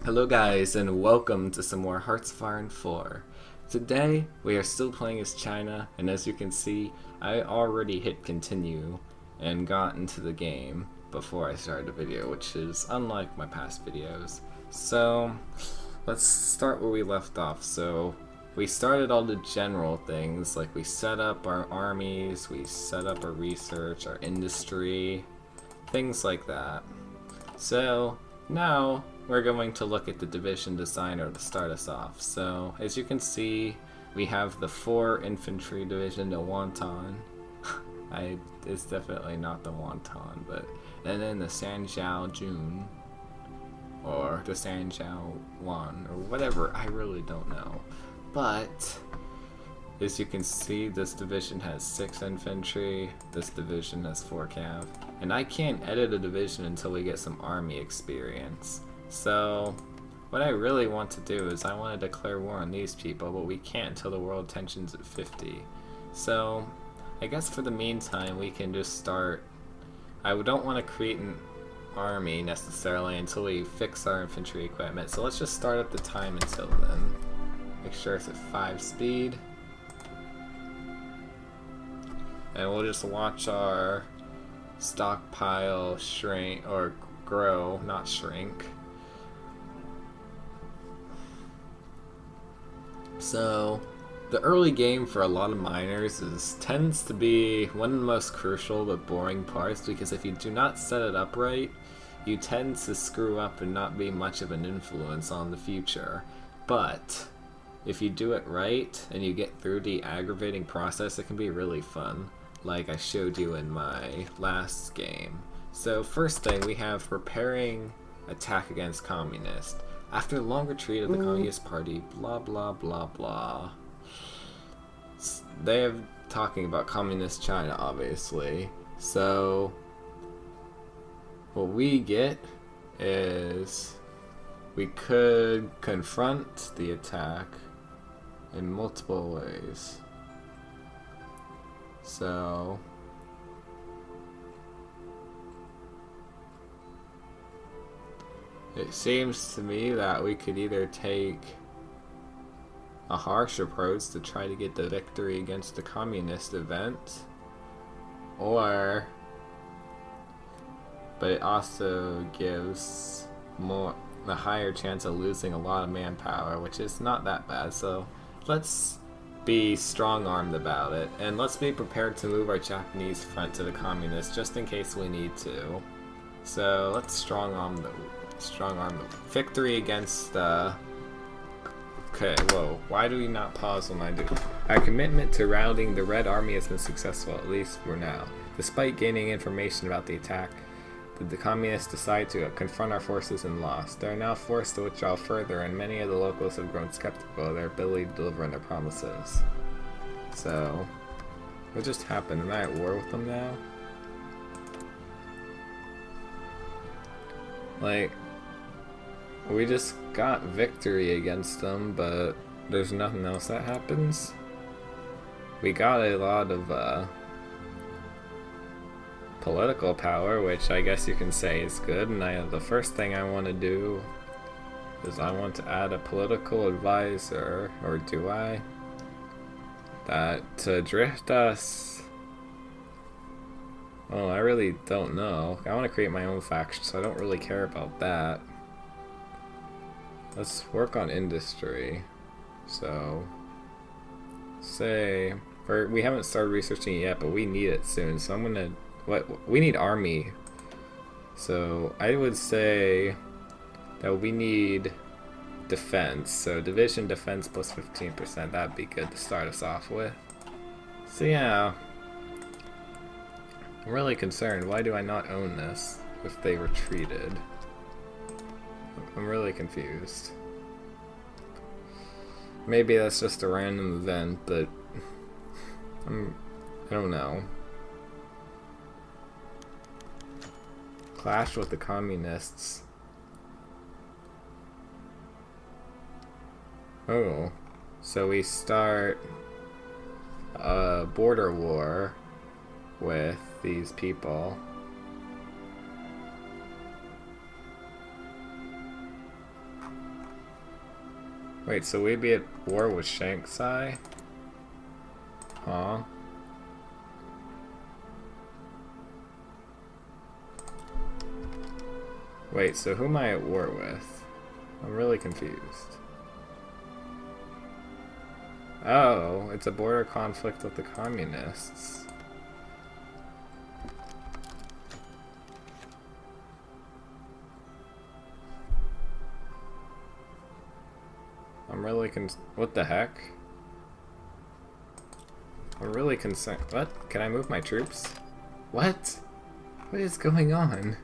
Hello guys and welcome to some more Hearts of Iron 4. Today we are still playing as China, and as you can see I already hit continue and got into the game before I started the video, which is unlike my past videos. So let's start where we left off. So we started all the general things, like we set up our armies, we set up our research, our industry, things like that. So now we're going to look at the division designer to start us off. So as you can see, we have the 4 infantry division, the Wonton. It's definitely not the Wonton, but and then the Sanjiao Jun, or the Sanjiao Wan, or whatever. I really don't know. But as you can see, this division has 6 infantry, this division has 4 cav, and I can't edit a division until we get some army experience. So what I really want to do is I want to declare war on these people, but we can't until the world tension's at 50. So I guess for the meantime we can just start. I don't want to create an army necessarily until we fix our infantry equipment, so let's just start up the time until then. Make sure it's at 5 speed. And we'll just watch our stockpile shrink, or grow, not shrink. So the early game for a lot of miners tends to be one of the most crucial but boring parts, because if you do not set it up right, you tend to screw up and not be much of an influence on the future. But if you do it right and you get through the aggravating process, it can be really fun, like I showed you in my last game. So first thing, we have preparing attack against communist. After the long retreat of the Communist Party, blah blah blah blah. They have talking about communist China, obviously. So what we get is we could confront the attack in multiple ways. So it seems to me that we could either take a harsh approach to try to get the victory against the communist event, or but it also gives a higher chance of losing a lot of manpower, which is not that bad. So let's be strong-armed about it, and let's be prepared to move our Japanese front to the communists just in case we need to. So let's strong-arm the victory against the... Okay, whoa, why do we not pause when I do? Our commitment to routing the Red Army has been successful, at least for now. Despite gaining information about the attack, the communists decide to confront our forces and lost. They are now forced to withdraw further, and many of the locals have grown skeptical of their ability to deliver on their promises. So, what just happened? Am I at war with them now? Like, we just got victory against them, but there's nothing else that happens. We got a lot of political power, which I guess you can say is good, and the first thing I want to do is I want to add a political advisor, or do I? That to drift us. Oh, I really don't know. I want to create my own faction, so I don't really care about that. Let's work on industry. So, say, we haven't started researching it yet, but we need it soon. So I'm gonna, we need army. So I would say that we need defense. So division defense plus 15%. That'd be good to start us off with. So yeah, I'm really concerned. Why do I not own this if they retreated? I'm really confused. Maybe that's just a random event, but I don't know. Clash with the communists. Oh, so we start a border war with these people. Wait, so we'd be at war with Shanxi? Huh? Wait, so who am I at war with? I'm really confused. Oh, it's a border conflict with the communists. I'm really what the heck? I'm really concerned. What? Can I move my troops? What? What is going on?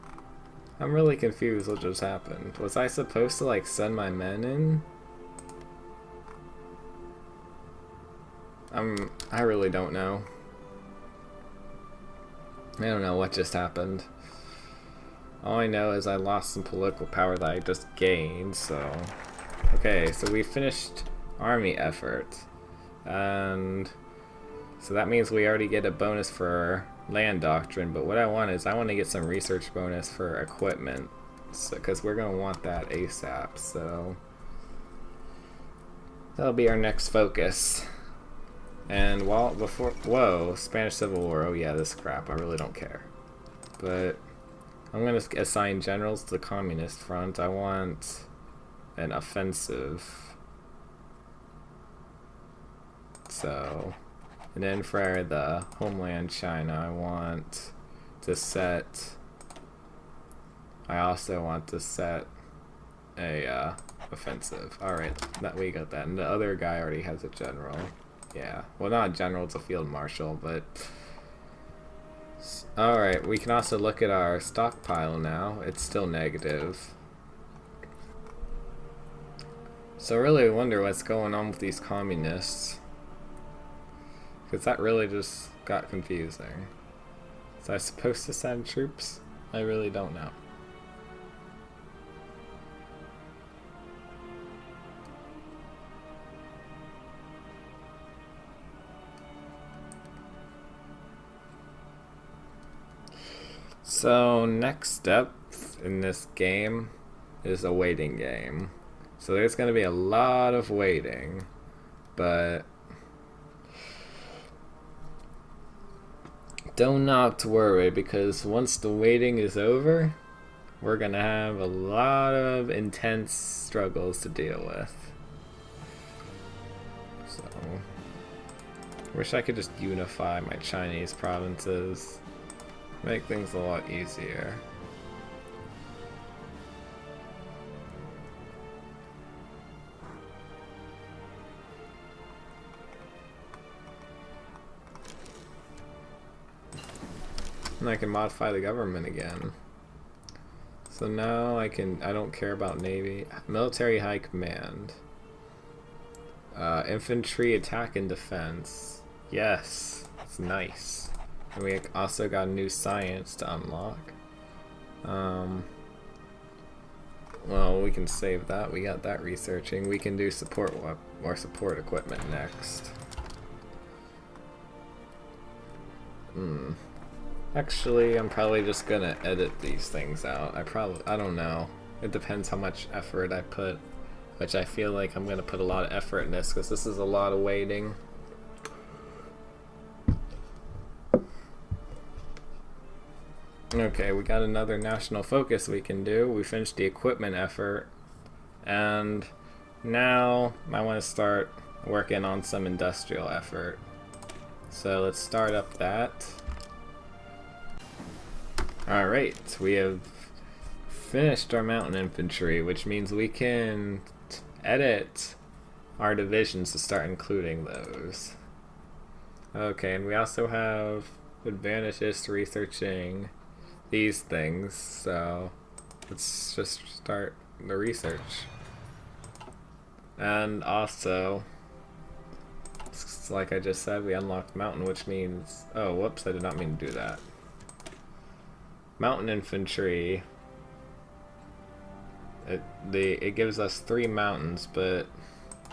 I'm really confused what just happened. Was I supposed to, like, send my men in? I really don't know. I don't know what just happened. All I know is I lost some political power that I just gained, so... Okay, so we finished army effort. And... so that means we already get a bonus for land doctrine, but what I want is I want to get some research bonus for equipment. So, because we're going to want that ASAP, so... that'll be our next focus. And whoa, Spanish Civil War, oh yeah, this crap, I really don't care. But I'm going to assign generals to the Communist Front. I want an offensive. So, and then for the homeland China, I also want to set a offensive. Alright, that we got that. And the other guy already has a general. Yeah, well, not a general, it's a field marshal, but... alright, we can also look at our stockpile now. It's still negative. So I really wonder what's going on with these communists. Because that really just got confusing. Was I supposed to send troops? I really don't know. So next step in this game is a waiting game. So there's going to be a lot of waiting, but don't not to worry, because once the waiting is over, we're going to have a lot of intense struggles to deal with. So, wish I could just unify my Chinese provinces. Make things a lot easier. And I can modify the government again. So now I don't care about Navy. Military High Command. Infantry Attack and Defense. Yes, it's nice. And we also got a new science to unlock. Well, we can save that. We got that researching. We can do support equipment next. Actually, I'm probably just gonna edit these things out. I don't know. It depends how much effort I put, which I feel like I'm gonna put a lot of effort in this because this is a lot of waiting. Okay, we got another national focus we can do. We finished the equipment effort, and now I want to start working on some industrial effort. So let's start up that. Alright, we have finished our mountain infantry, which means we can edit our divisions to start including those. Okay, and we also have advantages to researching these things, so let's just start the research. And also, like I just said, we unlocked mountain, which means, oh whoops, I did not mean to do that. Mountain infantry, it gives us 3 mountains, but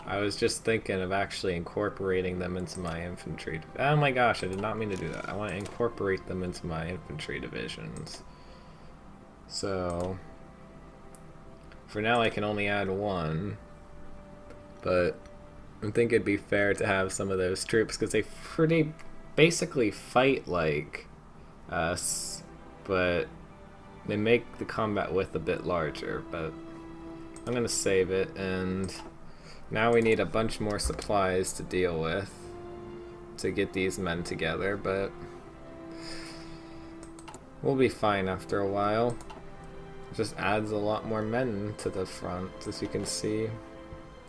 I was just thinking of actually incorporating them into my infantry. Oh my gosh, I did not mean to do that. I want to incorporate them into my infantry divisions. So, for now I can only add 1. but I think it'd be fair to have some of those troops because they pretty basically fight like us, but they make the combat width a bit larger. But I'm gonna save it, and now we need a bunch more supplies to deal with to get these men together, but we'll be fine after a while. It just adds a lot more men to the front, as you can see.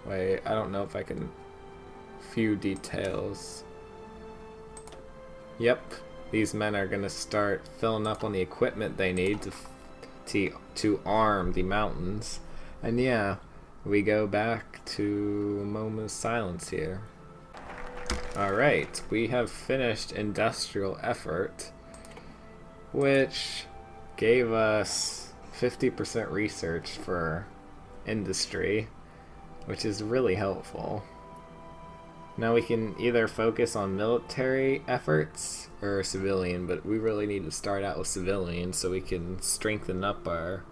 Wait, I don't know if I can view details. Yep, these men are gonna start filling up on the equipment they need to arm the mountains. And yeah, we go back to a moment of silence here. Alright, we have finished industrial effort, which gave us 50% research for industry, which is really helpful. Now we can either focus on military efforts or civilian, but we really need to start out with civilian so we can strengthen up our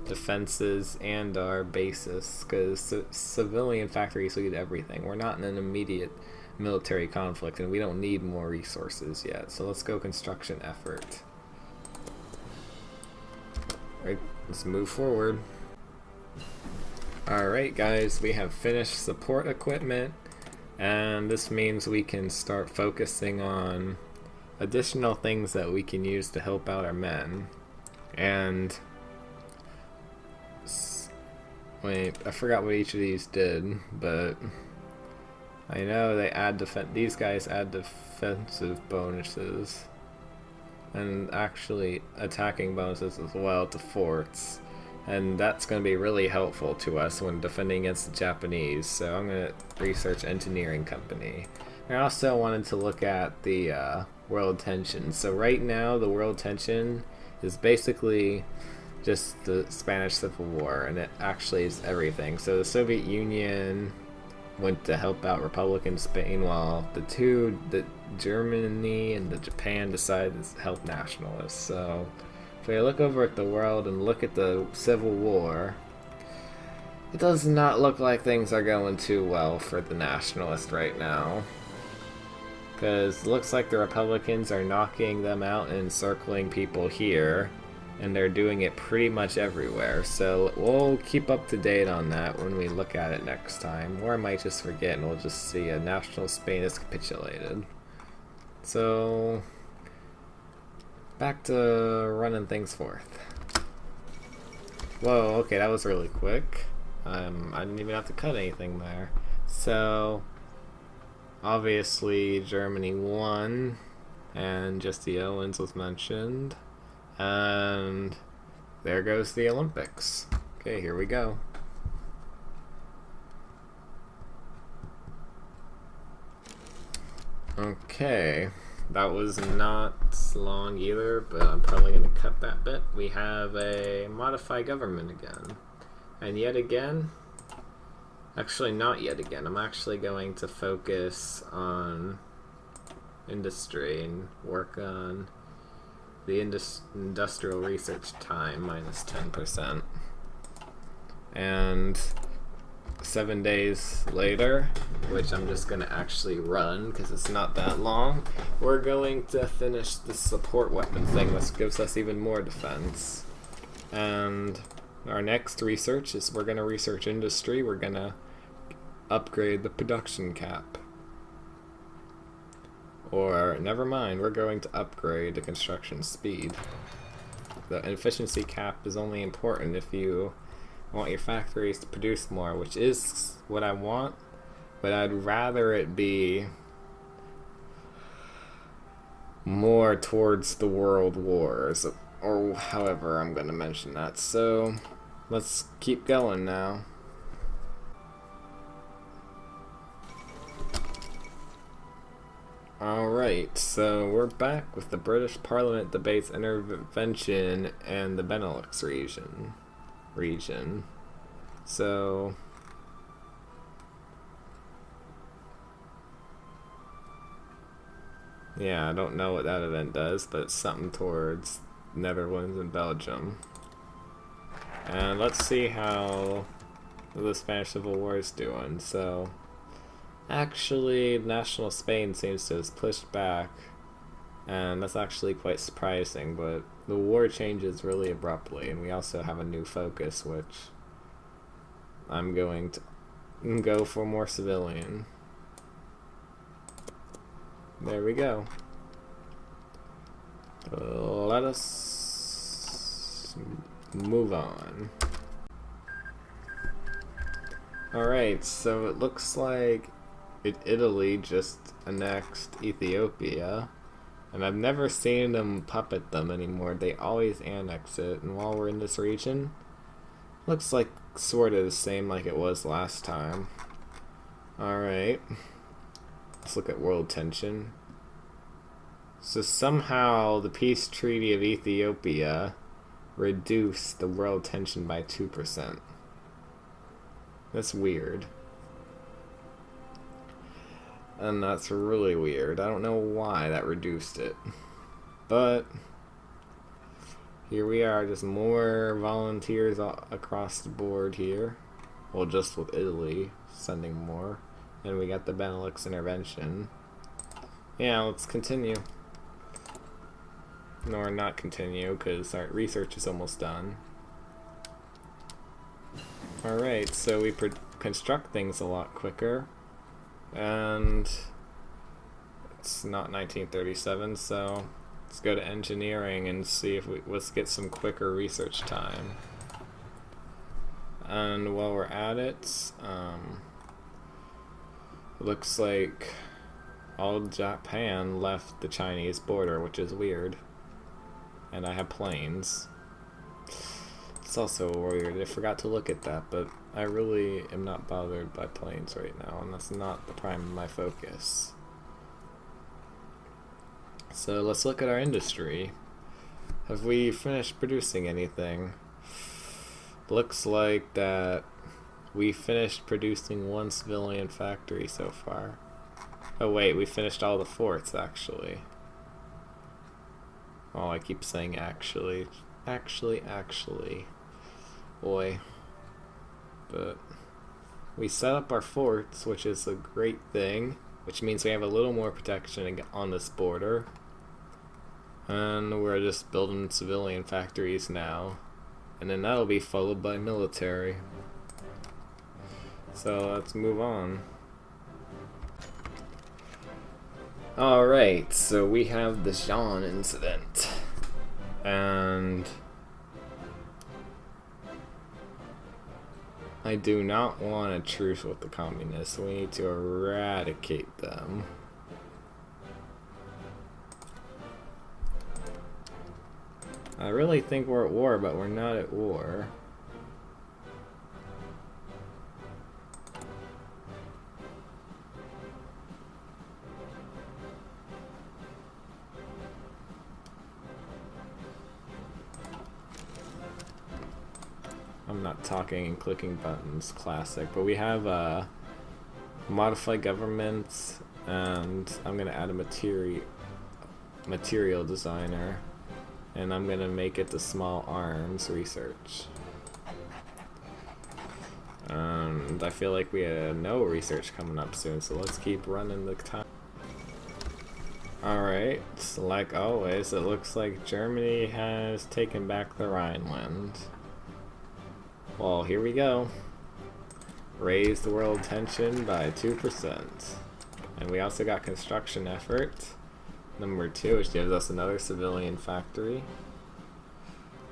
defenses and our bases, because civilian factories lead everything. We're not in an immediate military conflict and we don't need more resources yet, so let's go construction effort. Alright, let's move forward. Alright guys, we have finished support equipment, and this means we can start focusing on additional things that we can use to help out our men. And wait, I forgot what each of these did, but I know they add these guys add defensive bonuses and actually attacking bonuses as well to forts, and that's going to be really helpful to us when defending against the Japanese. So I'm going to research engineering company. I also wanted to look at the world tension. So right now the world tension is basically just the Spanish Civil War, and it actually is everything. So the Soviet Union went to help out Republican Spain, while the Germany and the Japan decided to help nationalists. So if we look over at the world and look at the Civil War, it does not look like things are going too well for the nationalists right now, because it looks like the Republicans are knocking them out and encircling people here, and they're doing it pretty much everywhere. So we'll keep up to date on that when we look at it next time, or I might just forget and we'll just see a national Spain has capitulated. So back to running things forth. Whoa, okay, that was really quick. I didn't even have to cut anything there. So obviously Germany won, and Jesse Owens was mentioned. And there goes the Olympics. Okay, here we go. Okay, that was not long either, but I'm probably going to cut that bit. We have a modified government again. And yet again, actually not yet again, I'm actually going to focus on industry and work on the industrial research time minus 10%. And 7 days later, which I'm just going to actually run because it's not that long, we're going to finish the support weapon thing, which gives us even more defense. And our next research is we're going to research industry. We're going to upgrade the production cap. Or, never mind, we're going to upgrade the construction speed. The efficiency cap is only important if you want your factories to produce more, which is what I want, but I'd rather it be more towards the world wars, or however I'm going to mention that. So, let's keep going now. Alright, so we're back with the British Parliament debates intervention and the Benelux region. So yeah, I don't know what that event does, but it's something towards Netherlands and Belgium. And let's see how the Spanish Civil War is doing. So actually, national Spain seems to have pushed back, and that's actually quite surprising, but the war changes really abruptly, and we also have a new focus, which I'm going to go for more civilian. There we go. Let us move on. Alright, so it looks like Italy just annexed Ethiopia, and I've never seen them puppet them anymore. They always annex it, and while we're in this region, looks like sort of the same like it was last time. Alright, let's look at world tension. So somehow the peace treaty of Ethiopia reduced the world tension by 2%. That's weird. And that's really weird. I don't know why that reduced it. But here we are, just more volunteers across the board here. Well, just with Italy sending more. And we got the Benelux intervention. Yeah, let's continue. Or not continue, because our research is almost done. Alright, so we construct things a lot quicker. And it's not 1937, so let's go to engineering and see if let's get some quicker research time. And while we're at it, looks like all Japan left the Chinese border, which is weird. And I have planes. It's also weird. I forgot to look at that, but I really am not bothered by planes right now, and that's not the prime of my focus. So let's look at our industry. Have we finished producing anything? Looks like that we finished producing one civilian factory so far. Oh wait, we finished all the forts actually. Oh, I keep saying actually. Actually. Boy. But we set up our forts, which is a great thing, which means we have a little more protection on this border. And we're just building civilian factories now. And then that'll be followed by military. So let's move on. Alright, so we have the Jean incident. And I do not want a truce with the communists. We need to eradicate them. I really think we're at war, but we're not at war. I'm not talking and clicking buttons, classic, but we have modify governments, and I'm gonna add a material designer, and I'm gonna make it the small arms research. And I feel like we have no research coming up soon, so let's keep running the time. Alright, like always, it looks like Germany has taken back the Rhineland. Well, here we go. Raise the world tension by 2%. And we also got construction effort, number 2, which gives us another civilian factory.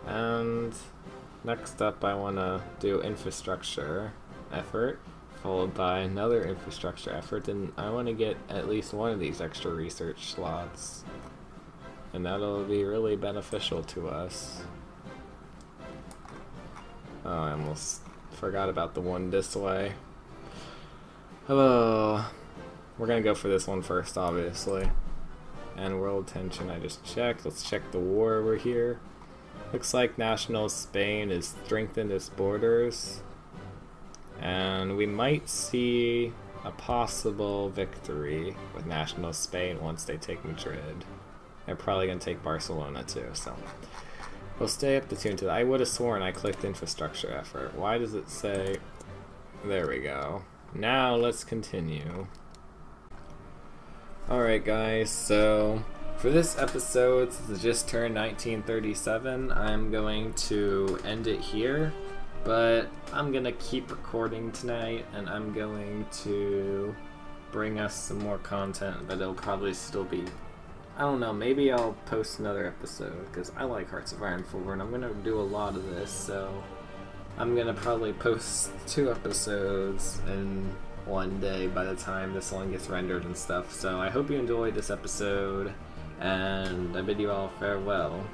And next up I want to do infrastructure effort, followed by another infrastructure effort, and I want to get at least one of these extra research slots. And that'll be really beneficial to us. Oh, I almost forgot about the one this way. Hello. We're gonna go for this one first, obviously. And world tension, I just checked. Let's check the war over here. Looks like National Spain has strengthened its borders. And we might see a possible victory with National Spain once they take Madrid. They're probably gonna take Barcelona too, so. We'll stay up to tune to that. I would have sworn I clicked infrastructure effort. Why does it say There we go. Now let's continue. Alright guys, so for this episode, since it just turned 1937, I'm going to end it here. But I'm gonna keep recording tonight, and I'm going to bring us some more content, but it'll probably still be, I don't know, maybe I'll post another episode, because I like Hearts of Iron 4, and I'm gonna do a lot of this, so I'm gonna probably post 2 episodes in one day by the time this one gets rendered and stuff. So I hope you enjoyed this episode, and I bid you all farewell.